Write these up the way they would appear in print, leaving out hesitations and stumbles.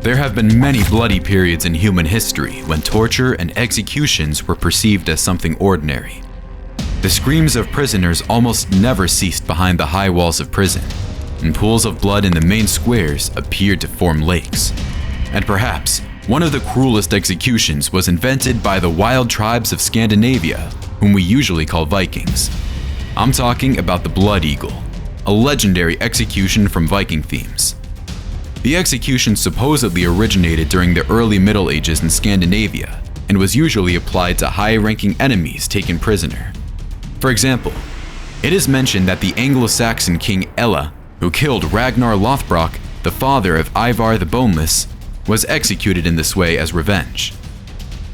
There have been many bloody periods in human history when torture and executions were perceived as something ordinary. The screams of prisoners almost never ceased behind the high walls of prison, and pools of blood in the main squares appeared to form lakes. And perhaps one of the cruelest executions was invented by the wild tribes of Scandinavia, whom we usually call Vikings. I'm talking about the Blood Eagle, a legendary execution from Viking themes. The execution supposedly originated during the early Middle Ages in Scandinavia and was usually applied to high-ranking enemies taken prisoner. For example, it is mentioned that the Anglo-Saxon king Ella, who killed Ragnar Lothbrok, the father of Ivar the Boneless, was executed in this way as revenge.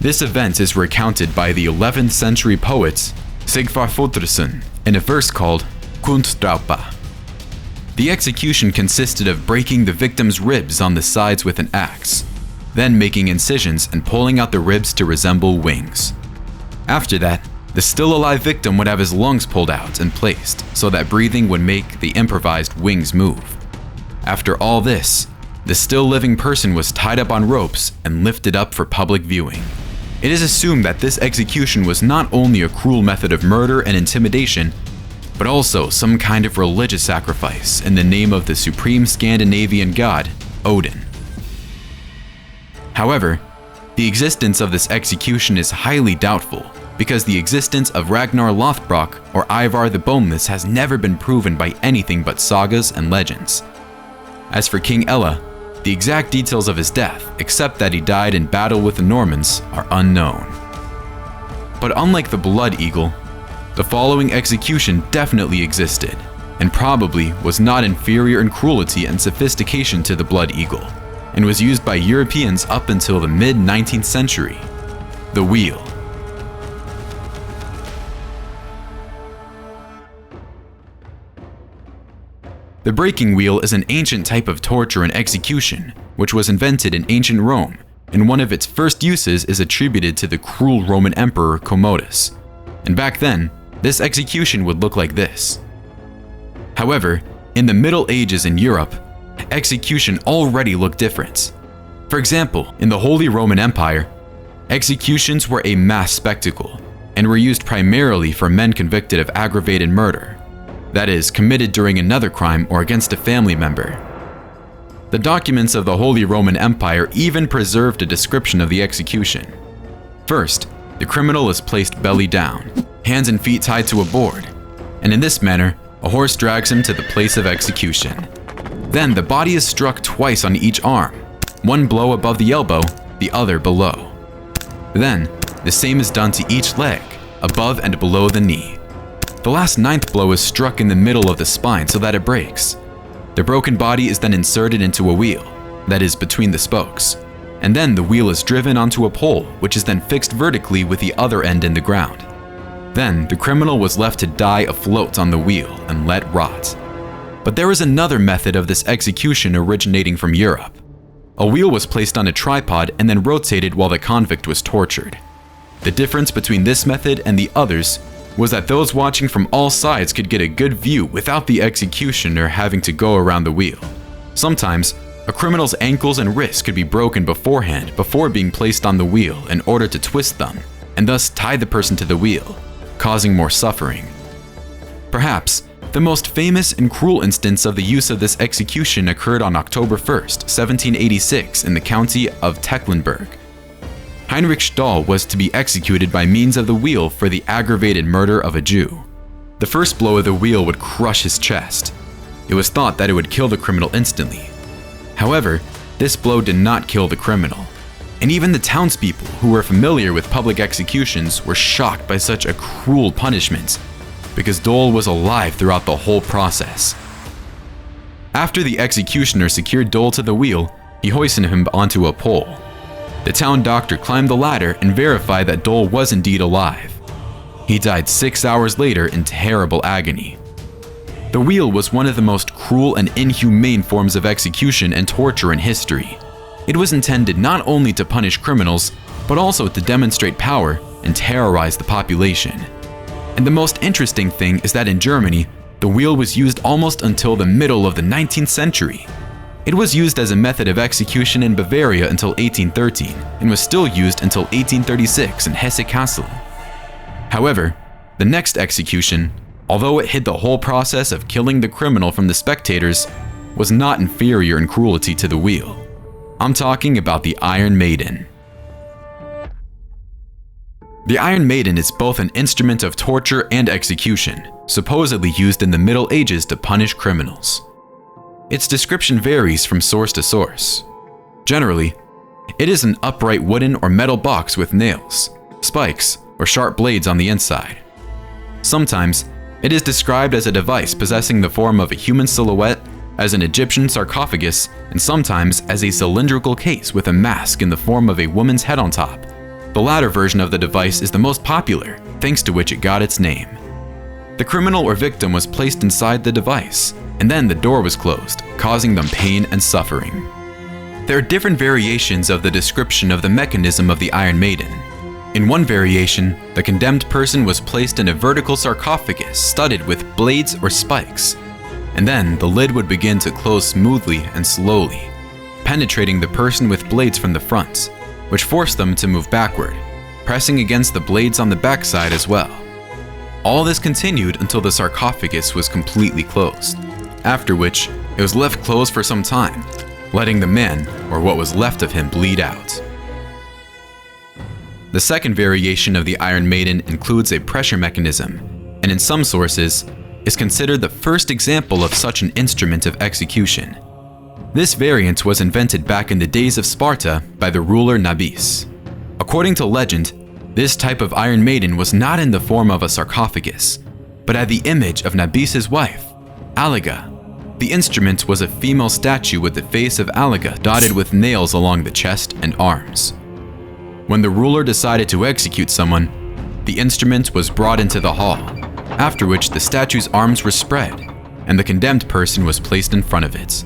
This event is recounted by the 11th century poet Sigvar Fodresen in a verse called Kunstdrapa. The execution consisted of breaking the victim's ribs on the sides with an axe, then making incisions and pulling out the ribs to resemble wings. After that, the still alive victim would have his lungs pulled out and placed so that breathing would make the improvised wings move. After all this, the still living person was tied up on ropes and lifted up for public viewing. It is assumed that this execution was not only a cruel method of murder and intimidation, but also some kind of religious sacrifice in the name of the supreme Scandinavian god, Odin. However, the existence of this execution is highly doubtful because the existence of Ragnar Lothbrok or Ivar the Boneless has never been proven by anything but sagas and legends. As for King Ella, the exact details of his death, except that he died in battle with the Normans, are unknown. But unlike the Blood Eagle, the following execution definitely existed, and probably was not inferior in cruelty and sophistication to the Blood Eagle, and was used by Europeans up until the mid-19th century: the wheel. The breaking wheel is an ancient type of torture and execution, which was invented in ancient Rome, and one of its first uses is attributed to the cruel Roman Emperor Commodus. And back then, this execution would look like this. However, in the Middle Ages in Europe, execution already looked different. For example, in the Holy Roman Empire, executions were a mass spectacle and were used primarily for men convicted of aggravated murder, that is, committed during another crime or against a family member. The documents of the Holy Roman Empire even preserved a description of the execution. First, the criminal is placed belly down, hands and feet tied to a board, and in this manner, a horse drags him to the place of execution. Then the body is struck twice on each arm, one blow above the elbow, the other below. Then, the same is done to each leg, above and below the knee. The last 9th blow is struck in the middle of the spine so that it breaks. The broken body is then inserted into a wheel, that is between the spokes, and then the wheel is driven onto a pole, which is then fixed vertically with the other end in the ground. Then the criminal was left to die afloat on the wheel and let rot. But there is another method of this execution originating from Europe. A wheel was placed on a tripod and then rotated while the convict was tortured. The difference between this method and the others was that those watching from all sides could get a good view without the executioner having to go around the wheel. Sometimes, a criminal's ankles and wrists could be broken beforehand before being placed on the wheel in order to twist them, and thus tie the person to the wheel, causing more suffering. Perhaps, the most famous and cruel instance of the use of this execution occurred on October 1st, 1786 in the county of Tecklenburg. Heinrich Stahl was to be executed by means of the wheel for the aggravated murder of a Jew. The first blow of the wheel would crush his chest. It was thought that it would kill the criminal instantly. However, this blow did not kill the criminal, and even the townspeople who were familiar with public executions were shocked by such a cruel punishment, because Dole was alive throughout the whole process. After the executioner secured Dole to the wheel, he hoisted him onto a pole. The town doctor climbed the ladder and verified that Dole was indeed alive. He died 6 hours later in terrible agony. The wheel was one of the most cruel and inhumane forms of execution and torture in history. It was intended not only to punish criminals, but also to demonstrate power and terrorize the population. And the most interesting thing is that in Germany, the wheel was used almost until the middle of the 19th century. It was used as a method of execution in Bavaria until 1813 and was still used until 1836 in Hesse-Kassel. However, the next execution, although it hid the whole process of killing the criminal from the spectators, was not inferior in cruelty to the wheel. I'm talking about the Iron Maiden. The Iron Maiden is both an instrument of torture and execution, supposedly used in the Middle Ages to punish criminals. Its description varies from source to source. Generally, it is an upright wooden or metal box with nails, spikes, or sharp blades on the inside. Sometimes, it is described as a device possessing the form of a human silhouette, as an Egyptian sarcophagus, and sometimes as a cylindrical case with a mask in the form of a woman's head on top. The latter version of the device is the most popular, thanks to which it got its name. The criminal or victim was placed inside the device, and then the door was closed, causing them pain and suffering. There are different variations of the description of the mechanism of the Iron Maiden. In one variation, the condemned person was placed in a vertical sarcophagus studded with blades or spikes, and then the lid would begin to close smoothly and slowly, penetrating the person with blades from the front, which forced them to move backward, pressing against the blades on the backside as well. All this continued until the sarcophagus was completely closed, after which it was left closed for some time, letting the man, or what was left of him, bleed out. The second variation of the Iron Maiden includes a pressure mechanism, and in some sources, is considered the first example of such an instrument of execution. This variant was invented back in the days of Sparta by the ruler Nabis. According to legend, this type of Iron Maiden was not in the form of a sarcophagus, but had the image of Nabis's wife, Aliga. The instrument was a female statue with the face of Aliga dotted with nails along the chest and arms. When the ruler decided to execute someone, the instrument was brought into the hall, after which the statue's arms were spread, and the condemned person was placed in front of it.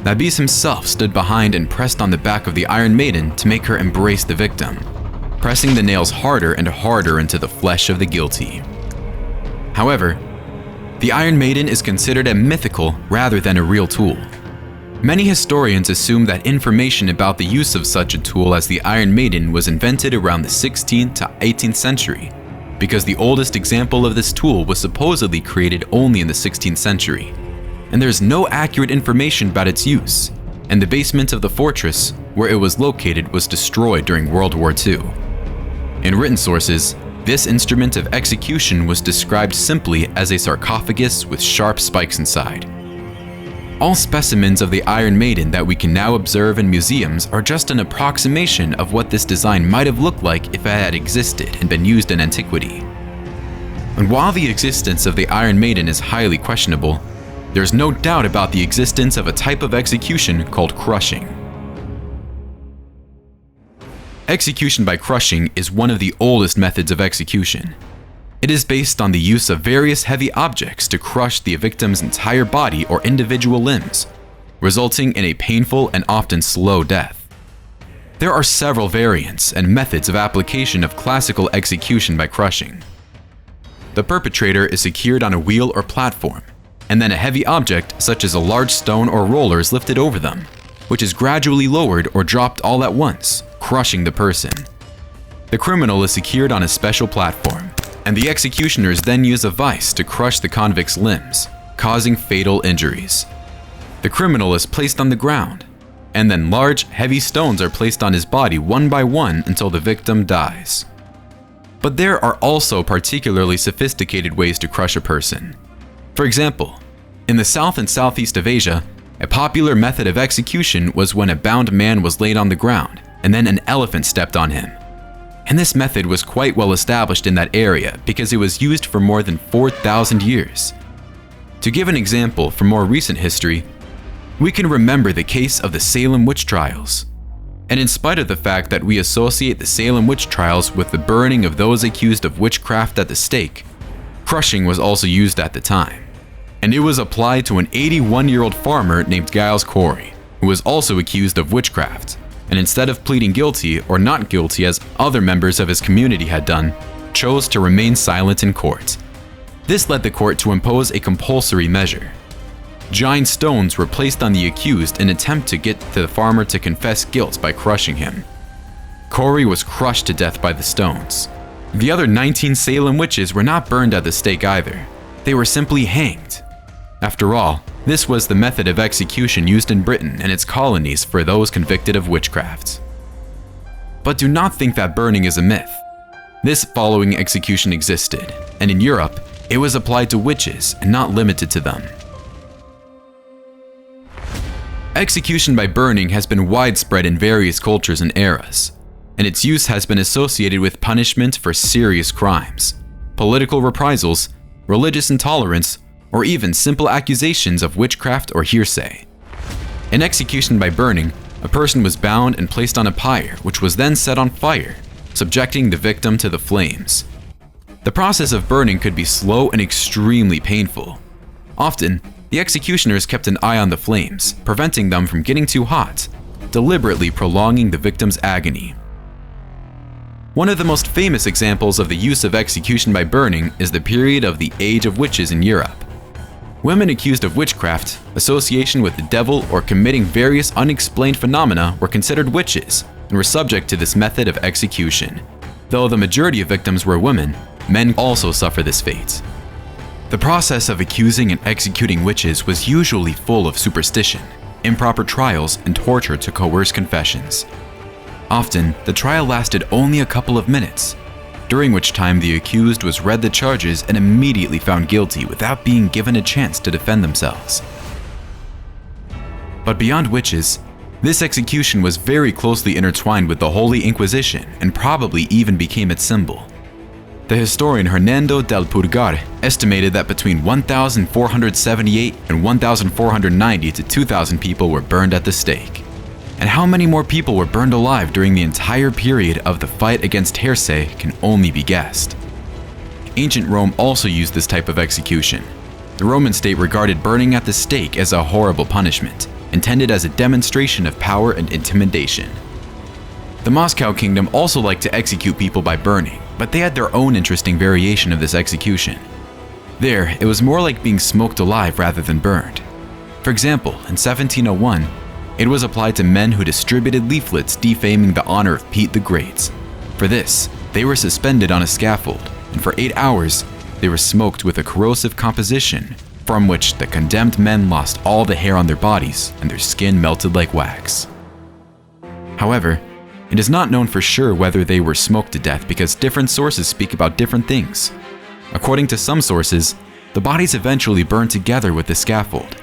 Nabis himself stood behind and pressed on the back of the Iron Maiden to make her embrace the victim, pressing the nails harder and harder into the flesh of the guilty. However, the Iron Maiden is considered a mythical rather than a real tool. Many historians assume that information about the use of such a tool as the Iron Maiden was invented around the 16th to 18th century, because the oldest example of this tool was supposedly created only in the 16th century, and there is no accurate information about its use, and the basement of the fortress where it was located was destroyed during World War II. In written sources, this instrument of execution was described simply as a sarcophagus with sharp spikes inside. All specimens of the Iron Maiden that we can now observe in museums are just an approximation of what this design might have looked like if it had existed and been used in antiquity. And while the existence of the Iron Maiden is highly questionable, there's no doubt about the existence of a type of execution called crushing. Execution by crushing is one of the oldest methods of execution. It is based on the use of various heavy objects to crush the victim's entire body or individual limbs, resulting in a painful and often slow death. There are several variants and methods of application of classical execution by crushing. The perpetrator is secured on a wheel or platform, and then a heavy object such as a large stone or roller is lifted over them, which is gradually lowered or dropped all at once, crushing the person. The criminal is secured on a special platform, and the executioners then use a vice to crush the convict's limbs, causing fatal injuries. The criminal is placed on the ground, and then large, heavy stones are placed on his body one by one until the victim dies. But there are also particularly sophisticated ways to crush a person. For example, in the South and Southeast of Asia, a popular method of execution was when a bound man was laid on the ground, and then an elephant stepped on him. And this method was quite well established in that area because it was used for more than 4,000 years. To give an example from more recent history, we can remember the case of the Salem witch trials. And in spite of the fact that we associate the Salem witch trials with the burning of those accused of witchcraft at the stake, crushing was also used at the time. And it was applied to an 81-year-old farmer named Giles Corey, who was also accused of witchcraft, and instead of pleading guilty or not guilty as other members of his community had done, chose to remain silent in court. This led the court to impose a compulsory measure. Giant stones were placed on the accused in an attempt to get the farmer to confess guilt by crushing him. Corey was crushed to death by the stones. The other 19 Salem witches were not burned at the stake either. They were simply hanged. After all, this was the method of execution used in Britain and its colonies for those convicted of witchcraft. But do not think that burning is a myth. This following execution existed, and in Europe, it was applied to witches and not limited to them. Execution by burning has been widespread in various cultures and eras, and its use has been associated with punishment for serious crimes, political reprisals, religious intolerance, or even simple accusations of witchcraft or hearsay. In execution by burning, a person was bound and placed on a pyre, which was then set on fire, subjecting the victim to the flames. The process of burning could be slow and extremely painful. Often, the executioners kept an eye on the flames, preventing them from getting too hot, deliberately prolonging the victim's agony. One of the most famous examples of the use of execution by burning is the period of the Age of Witches in Europe. Women accused of witchcraft, association with the devil, or committing various unexplained phenomena were considered witches and were subject to this method of execution. Though the majority of victims were women, men also suffer this fate. The process of accusing and executing witches was usually full of superstition, improper trials, and torture to coerce confessions. Often, the trial lasted only a couple of minutes, during which time the accused was read the charges and immediately found guilty without being given a chance to defend themselves. But beyond witches, this execution was very closely intertwined with the Holy Inquisition and probably even became its symbol. The historian Hernando del Purgar estimated that between 1,478 and 1,490 to 2,000 people were burned at the stake. And how many more people were burned alive during the entire period of the fight against heresy can only be guessed. Ancient Rome also used this type of execution. The Roman state regarded burning at the stake as a horrible punishment, intended as a demonstration of power and intimidation. The Moscow kingdom also liked to execute people by burning, but they had their own interesting variation of this execution. There, it was more like being smoked alive rather than burned. For example, in 1701, it was applied to men who distributed leaflets defaming the honor of Pete the Great. For this, they were suspended on a scaffold, and for 8 hours, they were smoked with a corrosive composition from which the condemned men lost all the hair on their bodies and their skin melted like wax. However, it is not known for sure whether they were smoked to death because different sources speak about different things. According to some sources, the bodies eventually burned together with the scaffold.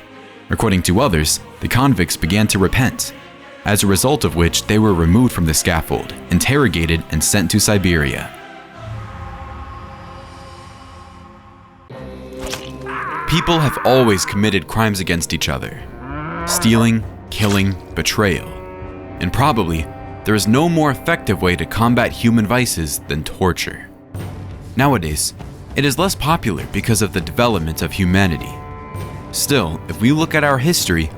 According to others, the convicts began to repent, as a result of which they were removed from the scaffold, interrogated, and sent to Siberia. People have always committed crimes against each other: stealing, killing, betrayal. And probably, there is no more effective way to combat human vices than torture. Nowadays, it is less popular because of the development of humanity. Still, if we look at our history,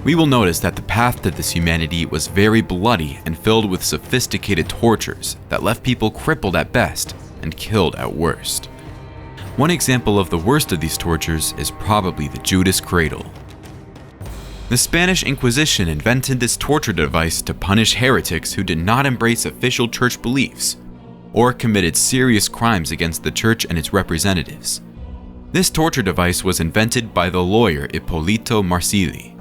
we will notice that the path to this humanity was very bloody and filled with sophisticated tortures that left people crippled at best and killed at worst. One example of the worst of these tortures is probably the Judas cradle. The Spanish Inquisition invented this torture device to punish heretics who did not embrace official church beliefs or committed serious crimes against the church and its representatives. This torture device was invented by the lawyer Ippolito Marsili.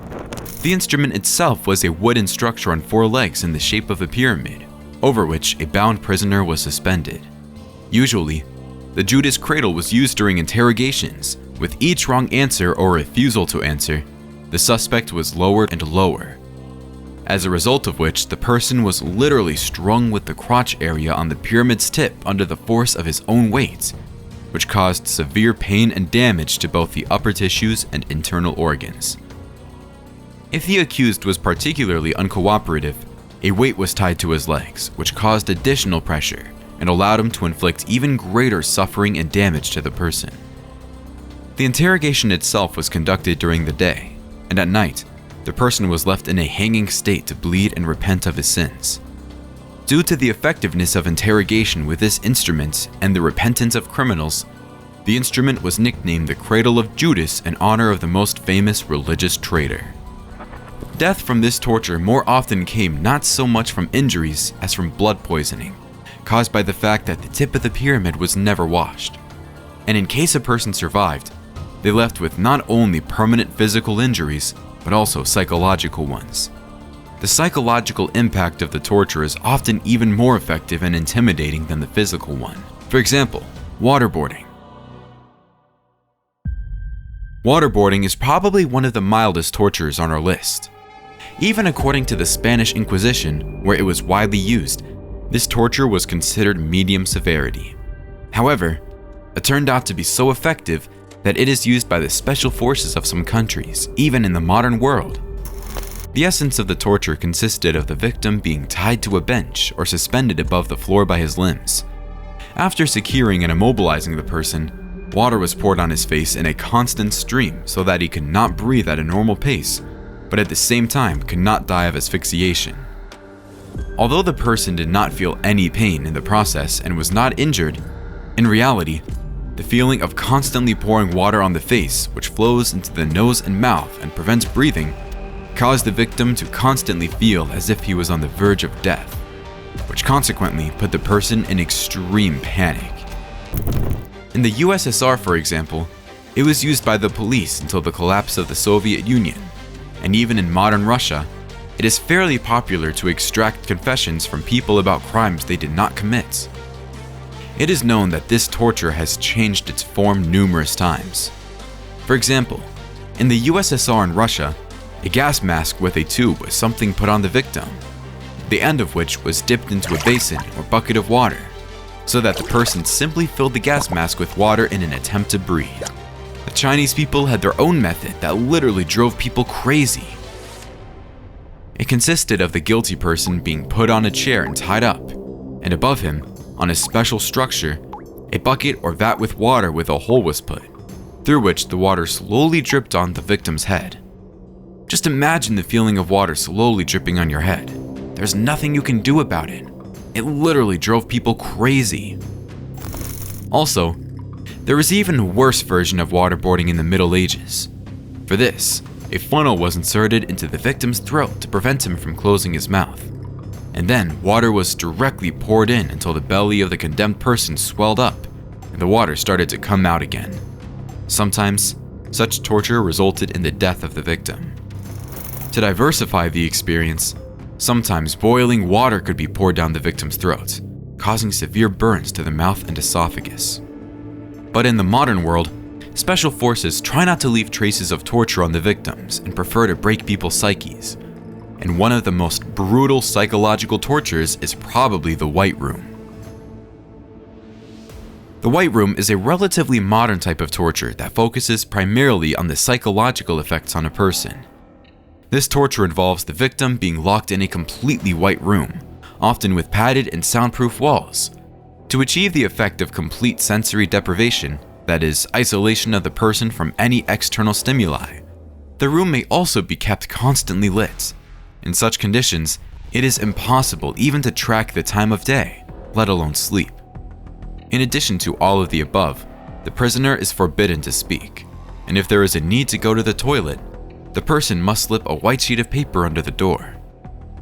The instrument itself was a wooden structure on 4 legs in the shape of a pyramid, over which a bound prisoner was suspended. Usually, the Judas cradle was used during interrogations. With each wrong answer or refusal to answer, the suspect was lowered and lower, as a result of which the person was literally strung with the crotch area on the pyramid's tip under the force of his own weight, which caused severe pain and damage to both the upper tissues and internal organs. If the accused was particularly uncooperative, a weight was tied to his legs, which caused additional pressure and allowed him to inflict even greater suffering and damage to the person. The interrogation itself was conducted during the day, and at night, the person was left in a hanging state to bleed and repent of his sins. Due to the effectiveness of interrogation with this instrument and the repentance of criminals, The instrument was nicknamed the Cradle of Judas in honor of the most famous religious traitor. Death from this torture more often came not so much from injuries as from blood poisoning, caused by the fact that the tip of the pyramid was never washed. And in case a person survived, they left with not only permanent physical injuries, but also psychological ones. The psychological impact of the torture is often even more effective and intimidating than the physical one. For example, waterboarding. Waterboarding is probably one of the mildest tortures on our list. Even according to the Spanish Inquisition, where it was widely used, this torture was considered medium severity. However, it turned out to be so effective that it is used by the special forces of some countries, even in the modern world. The essence of the torture consisted of the victim being tied to a bench or suspended above the floor by his limbs. After securing and immobilizing the person, water was poured on his face in a constant stream so that he could not breathe at a normal pace, but at the same time could not die of asphyxiation. Although the person did not feel any pain in the process and was not injured, in reality, the feeling of constantly pouring water on the face, which flows into the nose and mouth and prevents breathing, caused the victim to constantly feel as if he was on the verge of death, which consequently put the person in extreme panic. In the USSR, for example, it was used by the police until the collapse of the Soviet Union, and even in modern Russia, it is fairly popular to extract confessions from people about crimes they did not commit. It is known that this torture has changed its form numerous times. For example, in the USSR and Russia, a gas mask with a tube was something put on the victim, the end of which was dipped into a basin or bucket of water, so that the person simply filled the gas mask with water in an attempt to breathe. The Chinese people had their own method that literally drove people crazy. It consisted of the guilty person being put on a chair and tied up, and above him, on a special structure, a bucket or vat with water with a hole was put, through which the water slowly dripped on the victim's head. Just imagine the feeling of water slowly dripping on your head. There's nothing you can do about it. It literally drove people crazy. Also, there was even a worse version of waterboarding in the Middle Ages. For this, a funnel was inserted into the victim's throat to prevent him from closing his mouth. And then water was directly poured in until the belly of the condemned person swelled up and the water started to come out again. Sometimes, such torture resulted in the death of the victim. To diversify the experience, sometimes boiling water could be poured down the victim's throat, causing severe burns to the mouth and esophagus. But in the modern world, special forces try not to leave traces of torture on the victims and prefer to break people's psyches. And one of the most brutal psychological tortures is probably the White Room. The White Room is a relatively modern type of torture that focuses primarily on the psychological effects on a person. This torture involves the victim being locked in a completely white room, often with padded and soundproof walls. To achieve the effect of complete sensory deprivation, that is, isolation of the person from any external stimuli, the room may also be kept constantly lit. In such conditions, it is impossible even to track the time of day, let alone sleep. In addition to all of the above, the prisoner is forbidden to speak, and if there is a need to go to the toilet, the person must slip a white sheet of paper under the door.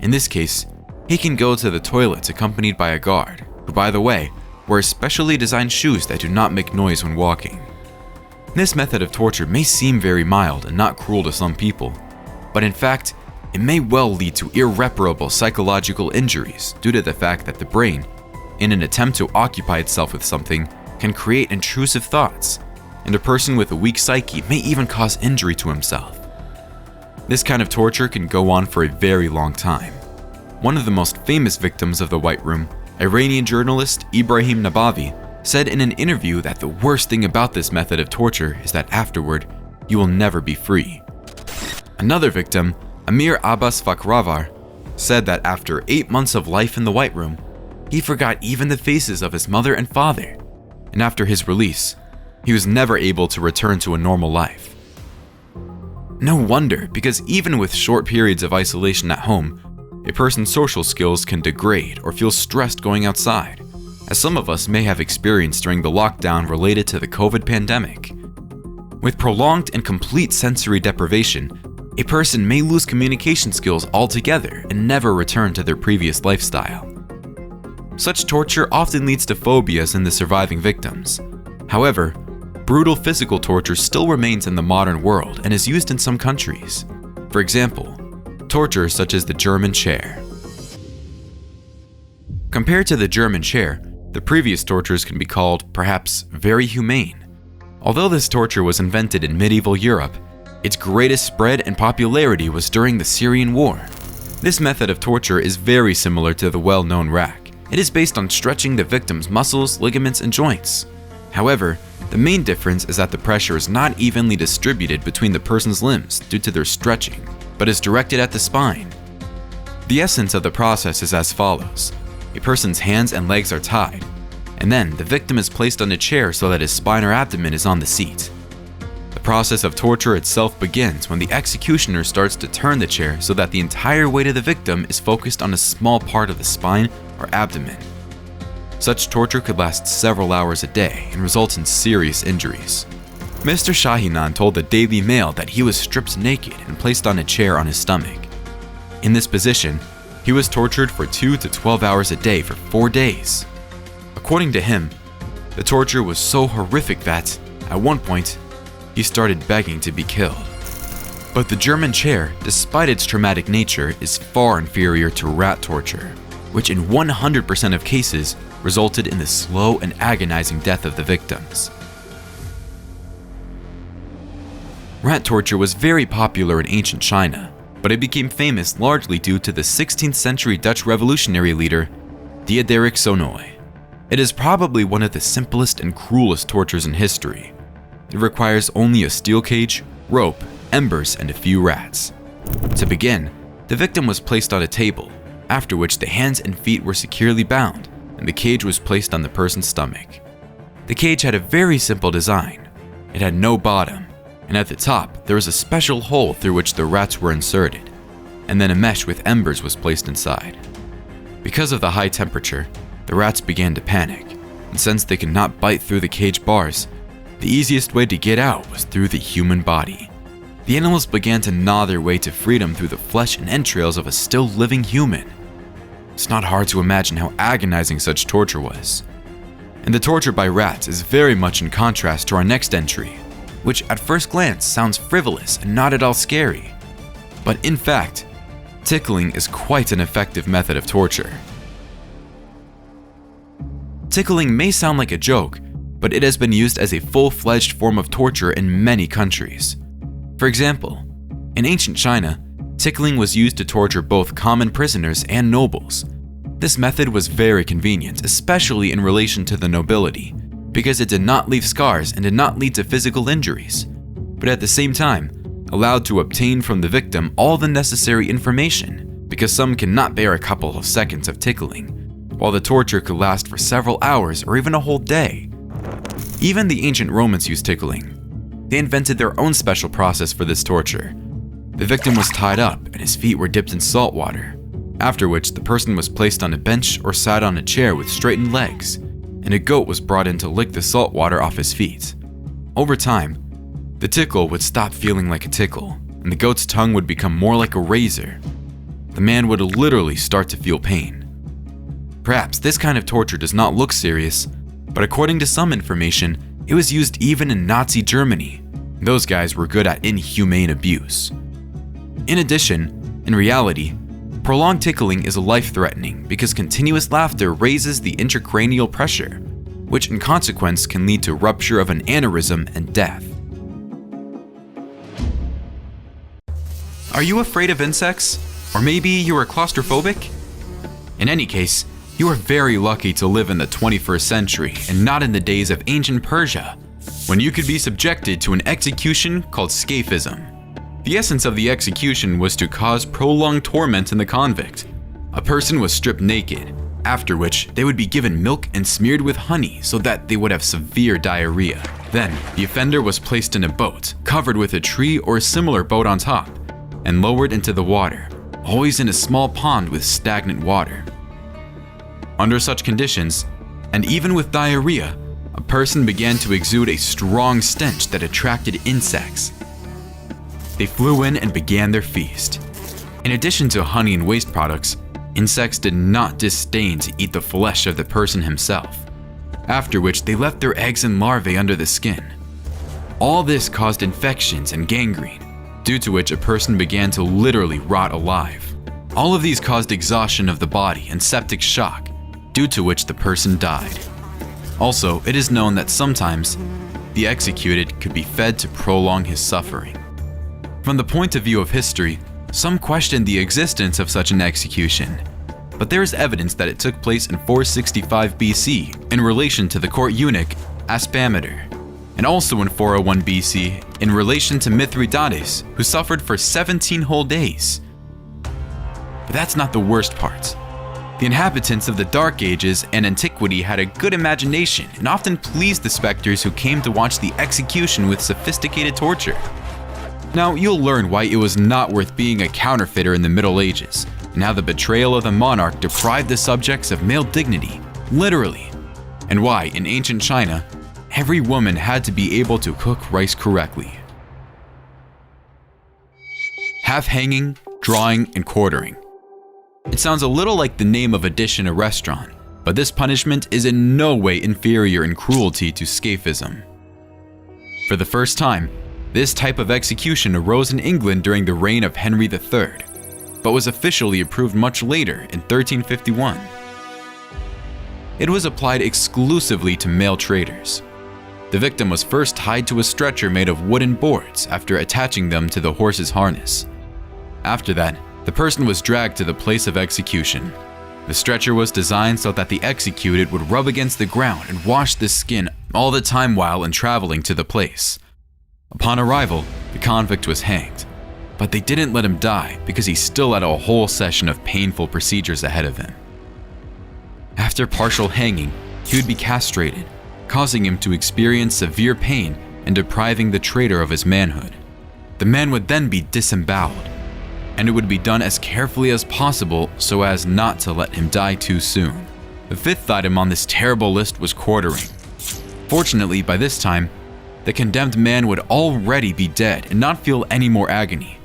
In this case, he can go to the toilet accompanied by a guard, who, by the way, wears specially designed shoes that do not make noise when walking. This method of torture may seem very mild and not cruel to some people, but in fact, it may well lead to irreparable psychological injuries due to the fact that the brain, in an attempt to occupy itself with something, can create intrusive thoughts, and a person with a weak psyche may even cause injury to himself. This kind of torture can go on for a very long time. One of the most famous victims of the White Room, Iranian journalist Ibrahim Nabavi, said in an interview that the worst thing about this method of torture is that afterward, you will never be free. Another victim, Amir Abbas Fakhravar, said that after 8 months of life in the White Room, he forgot even the faces of his mother and father, and after his release, he was never able to return to a normal life. No wonder, because even with short periods of isolation at home, a person's social skills can degrade or feel stressed going outside. as some of us may have experienced during the lockdown related to the COVID pandemic. With prolonged and complete sensory deprivation, a person may lose communication skills altogether and never return to their previous lifestyle. Such torture often leads to phobias in the surviving victims. However, brutal physical torture still remains in the modern world and is used in some countries. For example, torture such as the German chair. Compared to the German chair, the previous tortures can be called, perhaps, very humane. Although this torture was invented in medieval Europe, its greatest spread and popularity was during the Syrian War. This method of torture is very similar to the well-known rack. It is based on stretching the victim's muscles, ligaments, and joints. However, the main difference is that the pressure is not evenly distributed between the person's limbs due to their stretching, but is directed at the spine. The essence of the process is as follows. A person's hands and legs are tied, and then the victim is placed on a chair so that his spine or abdomen is on the seat. The process of torture itself begins when the executioner starts to turn the chair so that the entire weight of the victim is focused on a small part of the spine or abdomen. Such torture could last several hours a day and result in serious injuries. Mr. Shahinan told the Daily Mail that he was stripped naked and placed on a chair on his stomach. In this position, he was tortured for 2 to 12 hours a day for 4 days. According to him, the torture was so horrific that, at one point, he started begging to be killed. But the German chair, despite its traumatic nature, is far inferior to rat torture, which in 100% of cases resulted in the slow and agonizing death of the victims. Rat torture was very popular in ancient China, but it became famous largely due to the 16th century Dutch revolutionary leader, Diederik Sonoy. It is probably one of the simplest and cruelest tortures in history. It requires only a steel cage, rope, embers, and a few rats. To begin, the victim was placed on a table, after which the hands and feet were securely bound, and the cage was placed on the person's stomach. The cage had a very simple design. It had no bottom, and at the top there was a special hole through which the rats were inserted, and then a mesh with embers was placed inside. Because of the high temperature, the rats began to panic, and since they could not bite through the cage bars, the easiest way to get out was through the human body. The animals began to gnaw their way to freedom through the flesh and entrails of a still living human. It's not hard to imagine how agonizing such torture was. And the torture by rats is very much in contrast to our next entry, which at first glance sounds frivolous and not at all scary. But in fact, tickling is quite an effective method of torture. Tickling may sound like a joke, but it has been used as a full-fledged form of torture in many countries. For example, in ancient China, tickling was used to torture both common prisoners and nobles. This method was very convenient, especially in relation to the nobility, because it did not leave scars and did not lead to physical injuries, but at the same time, allowed to obtain from the victim all the necessary information, because some cannot bear a couple of seconds of tickling, while the torture could last for several hours or even a whole day. Even the ancient Romans used tickling. They invented their own special process for this torture. The victim was tied up and his feet were dipped in salt water, after which the person was placed on a bench or sat on a chair with straightened legs, and a goat was brought in to lick the salt water off his feet. Over time, the tickle would stop feeling like a tickle, and the goat's tongue would become more like a razor. The man would literally start to feel pain. Perhaps this kind of torture does not look serious, but according to some information, it was used even in Nazi Germany. Those guys were good at inhumane abuse. In addition, in reality, prolonged tickling is life-threatening because continuous laughter raises the intracranial pressure, which in consequence can lead to rupture of an aneurysm and death. Are you afraid of insects? Or maybe you are claustrophobic? In any case, you are very lucky to live in the 21st century and not in the days of ancient Persia, when you could be subjected to an execution called scaphism. The essence of the execution was to cause prolonged torment in the convict. A person was stripped naked, after which they would be given milk and smeared with honey so that they would have severe diarrhea. Then, the offender was placed in a boat, covered with a tree or a similar boat on top, and lowered into the water, always in a small pond with stagnant water. Under such conditions, And even with diarrhea, a person began to exude a strong stench that attracted insects. They flew in and began their feast. In addition to honey and waste products, insects did not disdain to eat the flesh of the person himself, after which they left their eggs and larvae under the skin. All this caused infections and gangrene, due to which a person began to literally rot alive. All of these caused exhaustion of the body and septic shock, due to which the person died. Also, it is known that sometimes the executed could be fed to prolong his suffering. From the point of view of history, some question the existence of such an execution, but there is evidence that it took place in 465 BC in relation to the court eunuch Aspameter, and also in 401 BC in relation to Mithridates, who suffered for 17 whole days. But that's not the worst part. The inhabitants of the Dark Ages and Antiquity had a good imagination and often pleased the specters who came to watch the execution with sophisticated torture. Now, you'll learn why it was not worth being a counterfeiter in the Middle Ages, and how the betrayal of the monarch deprived the subjects of male dignity, literally, and why, in ancient China, every woman had to be able to cook rice correctly. Half-hanging, drawing, and quartering. It sounds a little like the name of a dish in a restaurant, but this punishment is in no way inferior in cruelty to scaphism. For the first time, this type of execution arose in England during the reign of Henry III, but was officially approved much later in 1351. It was applied exclusively to male traitors. The victim was first tied to a stretcher made of wooden boards after attaching them to the horse's harness. After that, the person was dragged to the place of execution. The stretcher was designed so that the executed would rub against the ground and wash the skin all the time while traveling to the place. Upon arrival, the convict was hanged, but they didn't let him die because he still had a whole session of painful procedures ahead of him. After partial hanging, he would be castrated, causing him to experience severe pain and depriving the traitor of his manhood. The man would then be disemboweled, and it would be done as carefully as possible so as not to let him die too soon. The fifth item on this terrible list was quartering. Fortunately, by this time, the condemned man would already be dead and not feel any more agony.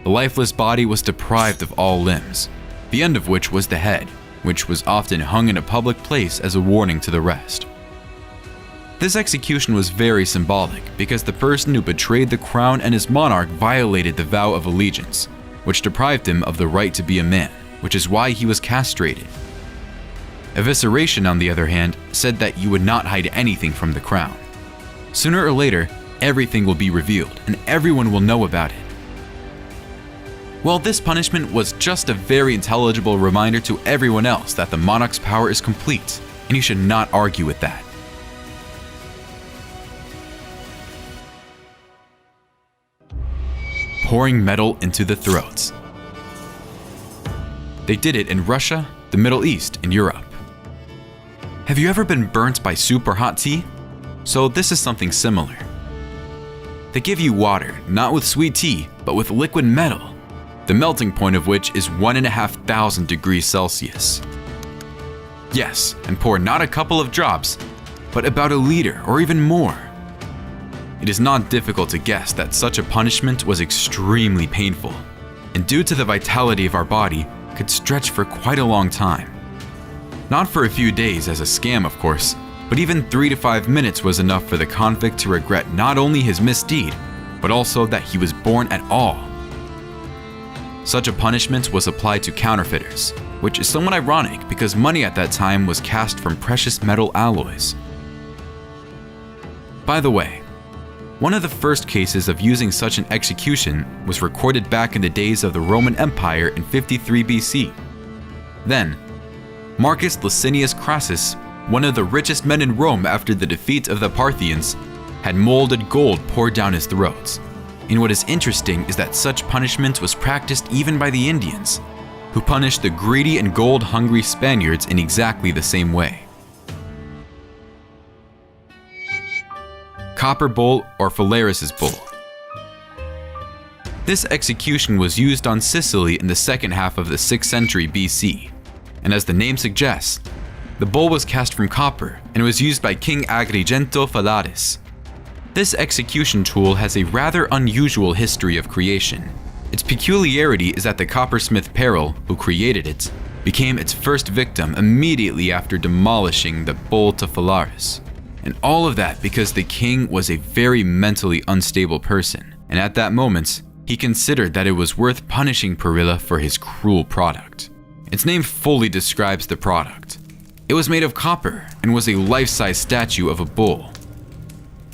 The lifeless body was deprived of all limbs, the end of which was the head, which was often hung in a public place as a warning to the rest. This execution was very symbolic because the person who betrayed the crown and his monarch violated the vow of allegiance, which deprived him of the right to be a man, which is why he was castrated. Evisceration, on the other hand, said that you would not hide anything from the crown. Sooner or later, everything will be revealed and everyone will know about it. Well, this punishment was just a very intelligible reminder to everyone else that the monarch's power is complete, and you should not argue with that. Pouring metal into the throats. They did it in Russia, the Middle East, and Europe. Have you ever been burnt by soup or hot tea? So this is something similar. They give you water, not with sweet tea, but with liquid metal, the melting point of which is 1,500 degrees Celsius. Yes, and pour not a couple of drops, but about a liter or even more. It is not difficult to guess that such a punishment was extremely painful, and due to the vitality of our body, could stretch for quite a long time. Not for a few days as a scam, of course, but even 3 to 5 minutes was enough for the convict to regret not only his misdeed, but also that he was born at all. Such a punishment was applied to counterfeiters, which is somewhat ironic because money at that time was cast from precious metal alloys. By the way, one of the first cases of using such an execution was recorded back in the days of the Roman Empire in 53 BC. Then, Marcus Licinius Crassus, one of the richest men in Rome after the defeat of the Parthians, had molded gold poured down his throats. And what is interesting is that such punishment was practiced even by the Indians, who punished the greedy and gold-hungry Spaniards in exactly the same way. Copper bowl or Phalaris's bowl. This execution was used on Sicily in the second half of the 6th century BC, and as the name suggests, The bull was cast from copper and was used by King Agrigento Falaris. This execution tool has a rather unusual history of creation. Its peculiarity is that the coppersmith Peril, who created it, became its first victim immediately after demolishing the bull to Falaris. And all of that because the king was a very mentally unstable person, and at that moment, he considered that it was worth punishing Perilla for his cruel product. Its name fully describes the product. It was made of copper and was a life-size statue of a bull.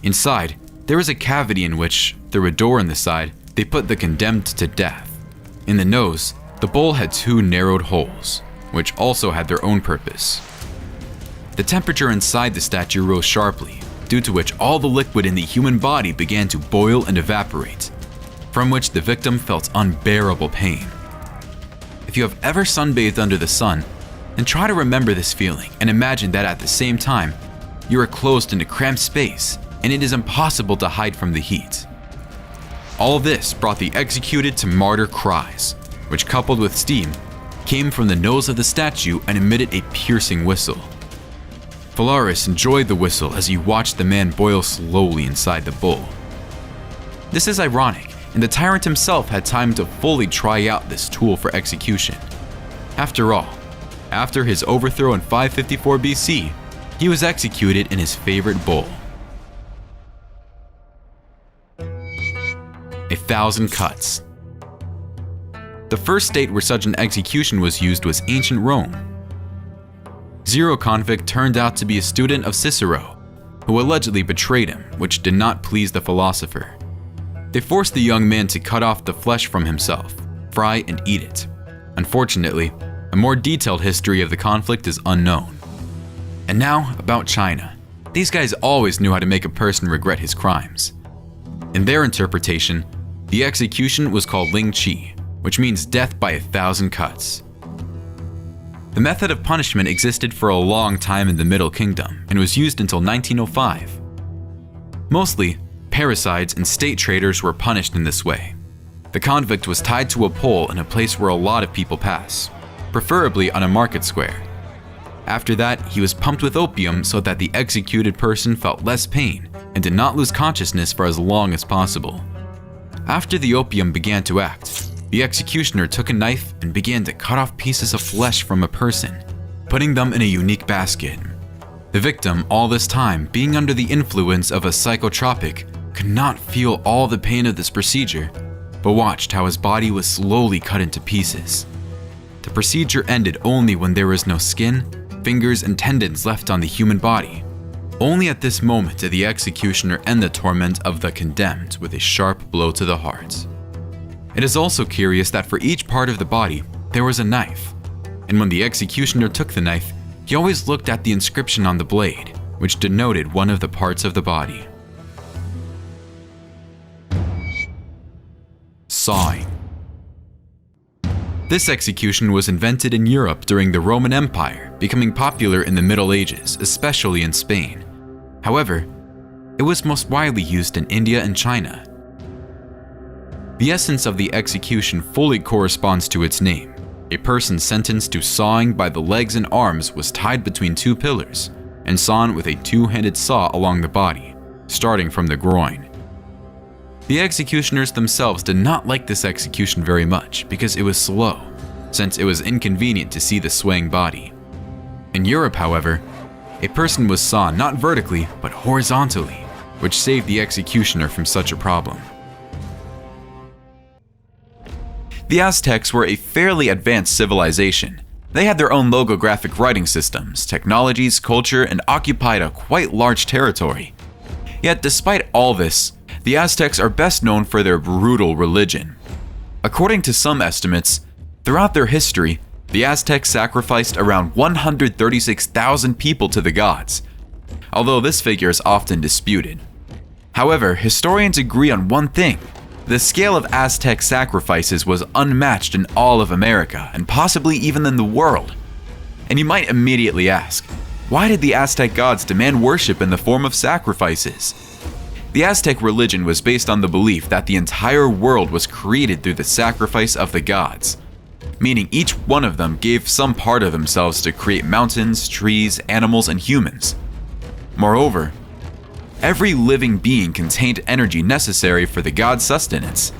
Inside, there was a cavity in which, through a door in the side, they put the condemned to death. In the nose, the bull had 2 narrowed holes, which also had their own purpose. The temperature inside the statue rose sharply, due to which all the liquid in the human body began to boil and evaporate, from which the victim felt unbearable pain. If you have ever sunbathed under the sun, then try to remember this feeling and imagine that at the same time, you are closed in a cramped space and it is impossible to hide from the heat. All this brought the executed to martyr cries, which coupled with steam, came from the nose of the statue and emitted a piercing whistle. Falaris enjoyed the whistle as he watched the man boil slowly inside the bull. This is ironic, and the tyrant himself had time to fully try out this tool for execution. After all, after his overthrow in 554 BC, he was executed in his favorite bull. 1,000 cuts. The first state where such an execution was used was ancient Rome. Zero convict turned out to be a student of Cicero, who allegedly betrayed him, which did not please the philosopher. They forced the young man to cut off the flesh from himself, fry and eat it. Unfortunately, a more detailed history of the conflict is unknown. And now, about China. These guys always knew how to make a person regret his crimes. In their interpretation, the execution was called Ling Chi, which means death by 1,000 cuts. The method of punishment existed for a long time in the Middle Kingdom and was used until 1905. Mostly, parricides and state traitors were punished in this way. The convict was tied to a pole in a place where a lot of people pass, preferably on a market square. After that, he was pumped with opium so that the executed person felt less pain and did not lose consciousness for as long as possible. After the opium began to act, the executioner took a knife and began to cut off pieces of flesh from a person, putting them in a unique basket. The victim, all this time being under the influence of a psychotropic, could not feel all the pain of this procedure, but watched how his body was slowly cut into pieces. The procedure ended only when there was no skin, fingers, and tendons left on the human body. Only at this moment did the executioner end the torment of the condemned with a sharp blow to the heart. It is also curious that for each part of the body, there was a knife. And when the executioner took the knife, he always looked at the inscription on the blade, which denoted one of the parts of the body. Sawing. This execution was invented in Europe during the Roman Empire, becoming popular in the Middle Ages, especially in Spain. However, it was most widely used in India and China. The essence of the execution fully corresponds to its name. A person sentenced to sawing by the legs and arms was tied between 2 pillars and sawn with a 2-handed saw along the body, starting from the groin. The executioners themselves did not like this execution very much because it was slow, since it was inconvenient to see the swaying body. In Europe, however, a person was sawn not vertically but horizontally, which saved the executioner from such a problem. The Aztecs were a fairly advanced civilization. They had their own logographic writing systems, technologies, culture, and occupied a quite large territory. Yet despite all this, the Aztecs are best known for their brutal religion. According to some estimates, throughout their history, the Aztecs sacrificed around 136,000 people to the gods, although this figure is often disputed. However, historians agree on one thing. The scale of Aztec sacrifices was unmatched in all of America, and possibly even in the world. And you might immediately ask, why did the Aztec gods demand worship in the form of sacrifices? The Aztec religion was based on the belief that the entire world was created through the sacrifice of the gods. meaning each one of them gave some part of themselves to create mountains, trees, animals, and humans. Moreover, every living being contained energy necessary for the god's sustenance.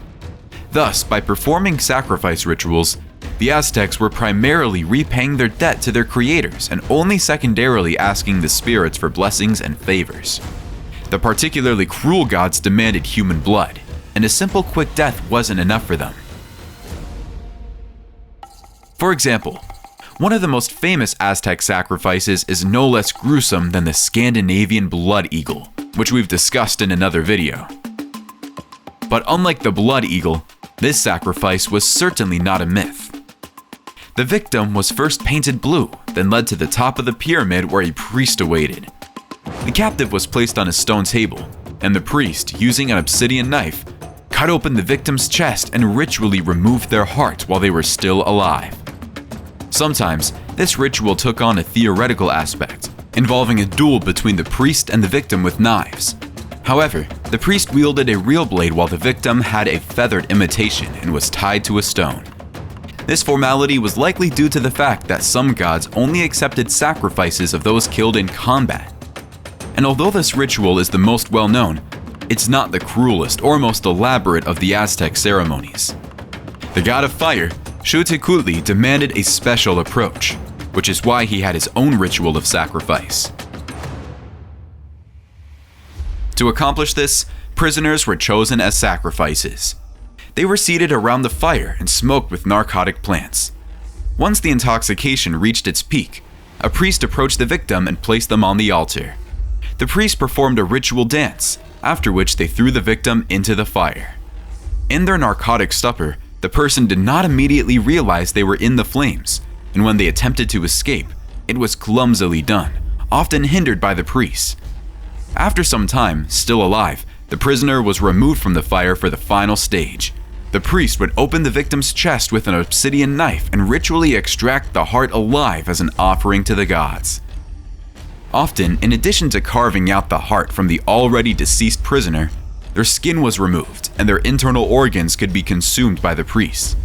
Thus, by performing sacrifice rituals, the Aztecs were primarily repaying their debt to their creators and only secondarily asking the spirits for blessings and favors. The particularly cruel gods demanded human blood, and a simple quick death wasn't enough for them. For example, one of the most famous Aztec sacrifices is no less gruesome than the Scandinavian blood eagle, which we've discussed in another video. But unlike the blood eagle, this sacrifice was certainly not a myth. The victim was first painted blue, then led to the top of the pyramid where a priest awaited. The captive was placed on a stone table, and the priest, using an obsidian knife, cut open the victim's chest and ritually removed their heart while they were still alive. Sometimes, this ritual took on a theoretical aspect, involving a duel between the priest and the victim with knives. However, the priest wielded a real blade while the victim had a feathered imitation and was tied to a stone. This formality was likely due to the fact that some gods only accepted sacrifices of those killed in combat. And although this ritual is the most well-known, it's not the cruelest or most elaborate of the Aztec ceremonies. The god of fire, Tickling, demanded a special approach, which is why he had his own ritual of sacrifice. To accomplish this, prisoners were chosen as sacrifices. They were seated around the fire and smoked with narcotic plants. Once the intoxication reached its peak, a priest approached the victim and placed them on the altar. The priest performed a ritual dance, after which they threw the victim into the fire. In their narcotic stupor, the person did not immediately realize they were in the flames, and when they attempted to escape, it was clumsily done, often hindered by the priest. After some time, still alive, the prisoner was removed from the fire for the final stage. The priest would open the victim's chest with an obsidian knife and ritually extract the heart alive as an offering to the gods. Often, in addition to carving out the heart from the already deceased prisoner, their skin was removed and their internal organs could be consumed by the priests.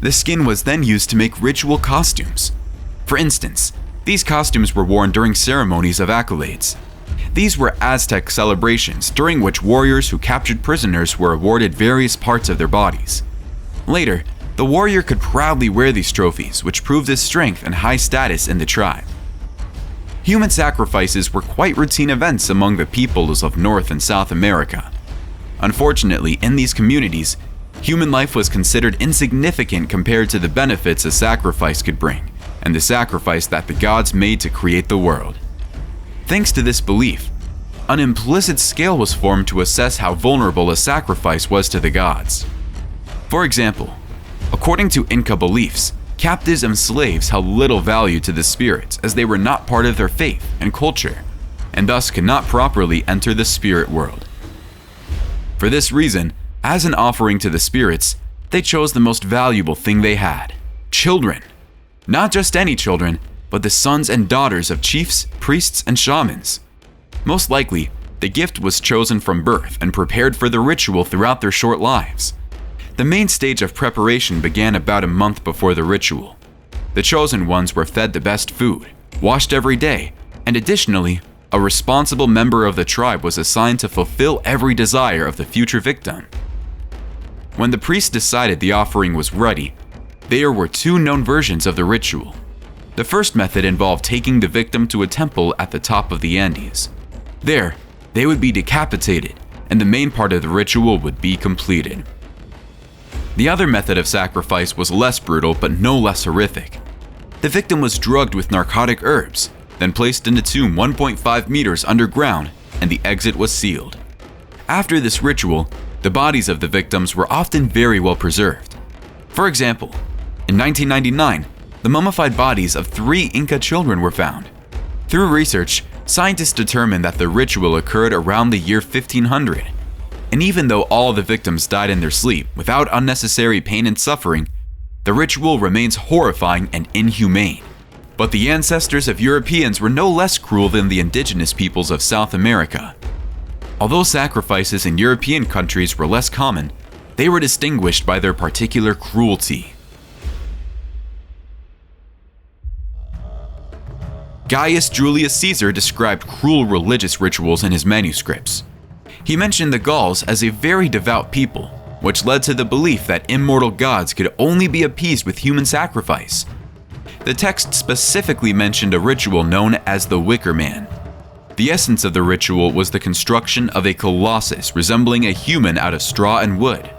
The skin was then used to make ritual costumes. For instance, these costumes were worn during ceremonies of accolades. These were Aztec celebrations during which warriors who captured prisoners were awarded various parts of their bodies. Later, the warrior could proudly wear these trophies, which proved his strength and high status in the tribe. Human sacrifices were quite routine events among the peoples of North and South America. Unfortunately, in these communities, human life was considered insignificant compared to the benefits a sacrifice could bring, and the sacrifice that the gods made to create the world. Thanks to this belief, an implicit scale was formed to assess how vulnerable a sacrifice was to the gods. For example, according to Inca beliefs, captives and slaves held little value to the spirits as they were not part of their faith and culture, and thus could not properly enter the spirit world. For this reason, as an offering to the spirits, they chose the most valuable thing they had: children. Not just any children, but the sons and daughters of chiefs, priests, and shamans. Most likely, the gift was chosen from birth and prepared for the ritual throughout their short lives. The main stage of preparation began about a month before the ritual. The chosen ones were fed the best food, washed every day, and additionally, a responsible member of the tribe was assigned to fulfill every desire of the future victim. When the priest decided the offering was ready, there were two known versions of the ritual. The first method involved taking the victim to a temple at the top of the Andes. There, they would be decapitated, and the main part of the ritual would be completed. The other method of sacrifice was less brutal but no less horrific. The victim was drugged with narcotic herbs, then placed in a tomb 1.5 meters underground, and the exit was sealed. After this ritual, the bodies of the victims were often very well preserved. For example, in 1999, the mummified bodies of 3 Inca children were found. Through research, scientists determined that the ritual occurred around the year 1500. And even though all the victims died in their sleep without unnecessary pain and suffering, the ritual remains horrifying and inhumane. But the ancestors of Europeans were no less cruel than the indigenous peoples of South America. Although sacrifices in European countries were less common, they were distinguished by their particular cruelty. Gaius Julius Caesar described cruel religious rituals in his manuscripts. He mentioned the Gauls as a very devout people, which led to the belief that immortal gods could only be appeased with human sacrifice. The text specifically mentioned a ritual known as the Wicker Man. The essence of the ritual was the construction of a colossus resembling a human out of straw and wood.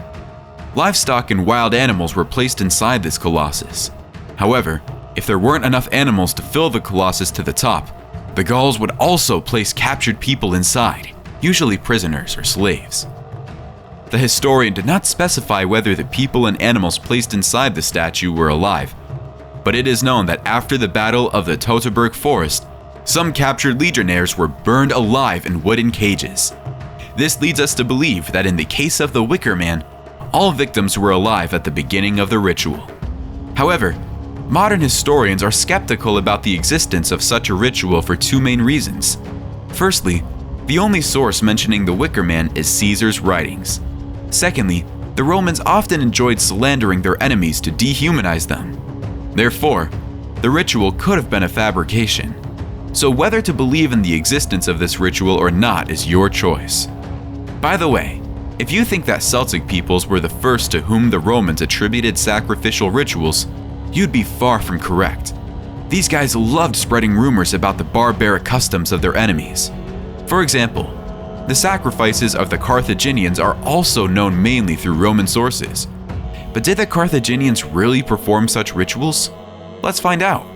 Livestock and wild animals were placed inside this colossus. However, if there weren't enough animals to fill the colossus to the top, the Gauls would also place captured people inside, usually prisoners or slaves. The historian did not specify whether the people and animals placed inside the statue were alive, but it is known that after the Battle of the Teutoburg Forest, some captured legionnaires were burned alive in wooden cages. This leads us to believe that in the case of the Wicker Man, all victims were alive at the beginning of the ritual. However, modern historians are skeptical about the existence of such a ritual for two main reasons. Firstly, the only source mentioning the Wicker Man is Caesar's writings. Secondly, the Romans often enjoyed slandering their enemies to dehumanize them. Therefore, the ritual could have been a fabrication. So whether to believe in the existence of this ritual or not is your choice. By the way, if you think that Celtic peoples were the first to whom the Romans attributed sacrificial rituals, you'd be far from correct. These guys loved spreading rumors about the barbaric customs of their enemies. For example, the sacrifices of the Carthaginians are also known mainly through Roman sources. But did the Carthaginians really perform such rituals? Let's find out.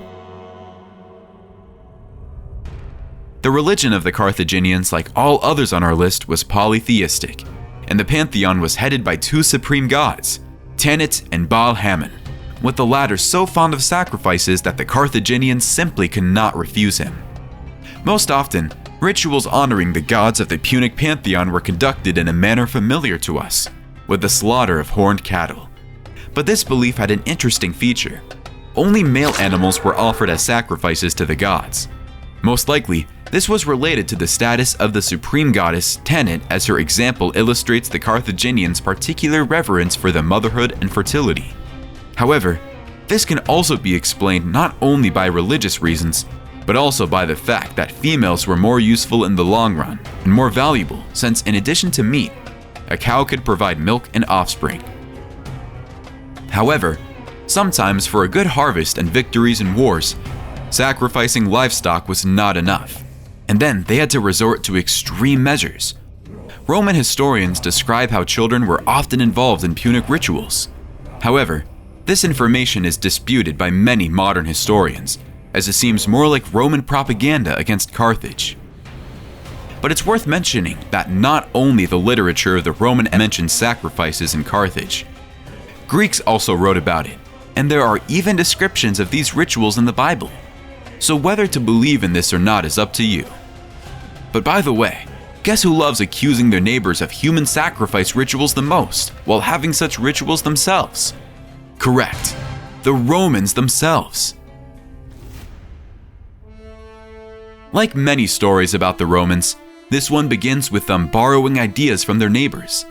The religion of the Carthaginians, like all others on our list, was polytheistic, and the pantheon was headed by two supreme gods, Tanit and Baal Hammon, with the latter so fond of sacrifices that the Carthaginians simply could not refuse him. Most often, rituals honoring the gods of the Punic pantheon were conducted in a manner familiar to us, with the slaughter of horned cattle. But this belief had an interesting feature. Only male animals were offered as sacrifices to the gods. Most likely, this was related to the status of the supreme goddess Tanit, as her example illustrates the Carthaginians' particular reverence for the motherhood and fertility. However, this can also be explained not only by religious reasons, but also by the fact that females were more useful in the long run and more valuable, since in addition to meat, a cow could provide milk and offspring. However, sometimes for a good harvest and victories in wars, sacrificing livestock was not enough, and then they had to resort to extreme measures. Roman historians describe how children were often involved in Punic rituals. However, this information is disputed by many modern historians, as it seems more like Roman propaganda against Carthage. But it's worth mentioning that not only the literature of the Roman mentions sacrifices in Carthage. Greeks also wrote about it, and there are even descriptions of these rituals in the Bible. So whether to believe in this or not is up to you. But by the way, guess who loves accusing their neighbors of human sacrifice rituals the most while having such rituals themselves? Correct, the Romans themselves. Like many stories about the Romans, this one begins with them borrowing ideas from their neighbors.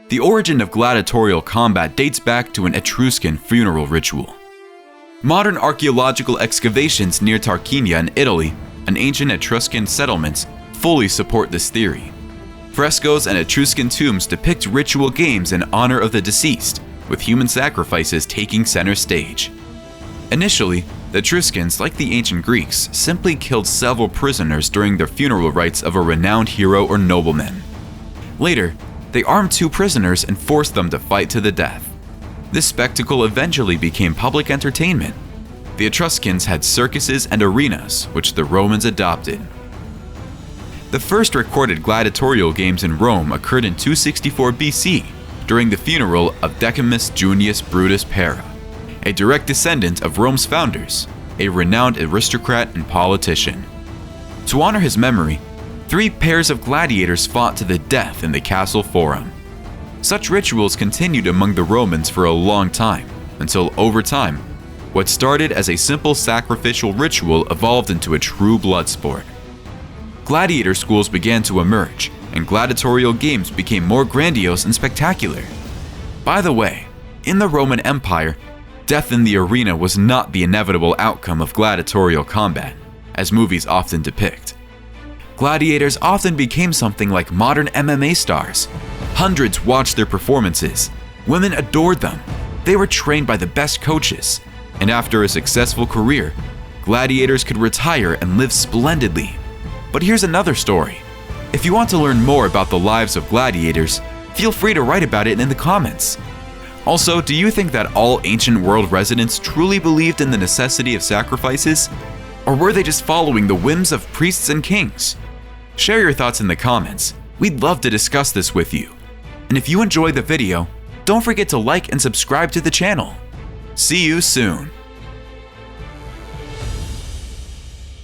The origin of gladiatorial combat dates back to an Etruscan funeral ritual. Modern archaeological excavations near Tarquinia in Italy and ancient Etruscan settlements fully support this theory. Frescoes and Etruscan tombs depict ritual games in honor of the deceased, with human sacrifices taking center stage. Initially, the Etruscans, like the ancient Greeks, simply killed several prisoners during their funeral rites of a renowned hero or nobleman. Later, they armed two prisoners and forced them to fight to the death. This spectacle eventually became public entertainment. The Etruscans had circuses and arenas, which the Romans adopted. The first recorded gladiatorial games in Rome occurred in 264 BC, during the funeral of Decimus Junius Brutus Pera, a direct descendant of Rome's founders, a renowned aristocrat and politician. To honor his memory, 3 pairs of gladiators fought to the death in the castle forum. Such rituals continued among the Romans for a long time, until over time, what started as a simple sacrificial ritual evolved into a true blood sport. Gladiator schools began to emerge, and gladiatorial games became more grandiose and spectacular. By the way, in the Roman Empire, death in the arena was not the inevitable outcome of gladiatorial combat, as movies often depict. Gladiators often became something like modern MMA stars. Hundreds watched their performances. Women adored them. They were trained by the best coaches. And after a successful career, gladiators could retire and live splendidly. But here's another story. If you want to learn more about the lives of gladiators, feel free to write about it in the comments. Also, do you think that all ancient world residents truly believed in the necessity of sacrifices? Or were they just following the whims of priests and kings? Share your thoughts in the comments. We'd love to discuss this with you. And if you enjoyed the video, don't forget to like and subscribe to the channel. See you soon.